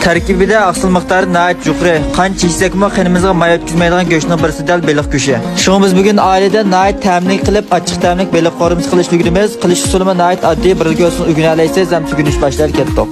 Tarkibida asıl miqdori nihoyat yuqori. Qancha yesakmi qinimizga may o'tkazmaydigan go'shtning birisi dal beliq go'shi. Shunga biz bugun oilada nihoyat ta'mlik qilib, achchiq ta'mlik beliq qorimiz qilish ulgurimiz. Qilish usulimi nihoyat oddiy, birga olsin o'rganalaysiz, ham tugunish boshlar ketdik.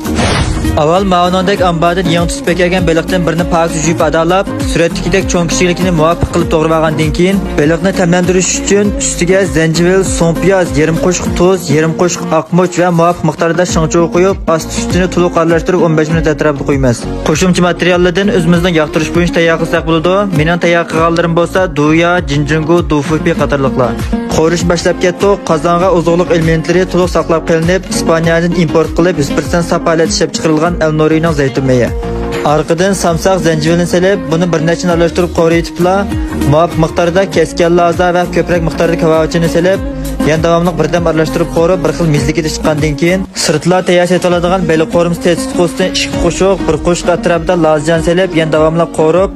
Avval ma'nodek ambadan yangi tutib kelgan beliqdan birini pak yuvib adalab, suratdagidek cho'ng kichikligini muvofiq qilib to'g'rab olgandan keyin beliqni ta'mlantirish uchun ustiga zanjivil, so'mpiyoz, yarim qo'shq tuz, yarim qo'shq aqmuch va muvofiq miqdorda shingchoq qo'yib, asti ustini to'liq aralashtirib 15 minut atrofida qo'yamiz. Qo'shimcha materiallardan o'zimizning yoqtirish bo'yicha tayyor qilsak bo'ladi. Mening tayyor qilganlarim bo'lsa duya, jinjingu, dufupi qatorliqlar. Qovurish boshlab ketdi. Qozonga ozuqlik elementlari to'liq saqlab qilinib, Ispaniyadan import qilib 100% sapolat ishlab chiqarilgan El Norining zaytun mayi. Arqadan samsaq zanjivilni selib, buni bir necha aralashtirib qovuraytibla, muvofiq miqdorda kesgan laza va ko'proq miqdorda kavachini selib, yana davomli birdam aralashtirib qovurib, bir xil mizligida chiqqandan keyin sirtlar tayyor etiladigan beliq qorimiz tezitqosidan 2 qo'shiq, 1 qo'shiq atrofida lazajan selib, yana davomli qovurib,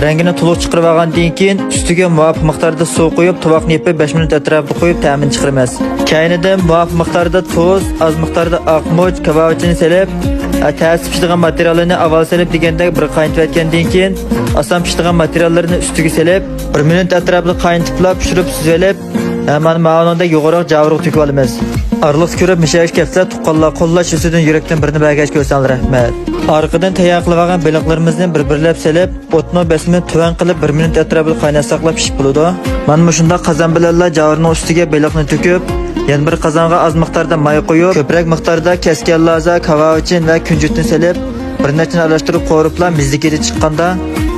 rangini to'liq chiqarib olgandan keyin ustiga muvofiq miqdorda suv qo'yib, tovoqni yepib 5 minut atrofida qo'yib ta'min chiqaramiz. Keyinidan muvofiq miqdorda tuz, az miqdorda aqmuch, kavachini selib, tez pishdigan materiallarni avval selib degandek bir qaynatib etgandan keyin oson pishdigan materiallarni ustiga selib 1 minut atrofida qaynatib pishirib suzilib, mana ma'nodek yo'g'roq javruq to'kib olamiz. Arliq ko'rib mishash ketsa tuqqanlar qo'llash ustidan yurakdan birini bagaj ko'rsanlar rahmat. Arqadan tayyor qilib olgan beliqlarimizni bir-birlab selib, o'tni basmini tuvan qilib 1 minut atrofida qaynatsak pishib bo'ladi. Mana shunda qozon bilanlar javurning ustiga beliqni to'kib, yana bir qozonga oz miqdorda may qo'yib, ko'proq miqdorda kesgan laza, kavachin va kunjutni selib, bir necha aralashtirib qovuriblar mizligida chiqqanda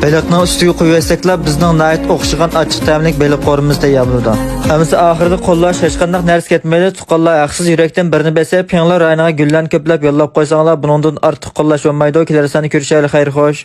beliqning ustiga qo'yasaklar bizning nihoyat o'xshagan achchiq ta'mlik beliq qorimiz tayyor bo'ladi. Hamisi oxirida qo'llash hech qanday narsa ketmaydi. Tuqqanlar haqsiz yurakdan birini besa, pinglar raynaga gullan ko'plab yo'llab qo'ysanglar, buningdan ortiq qo'llash bo'lmaydi. Kelar sani ko'rishaylik, xayr xo'sh.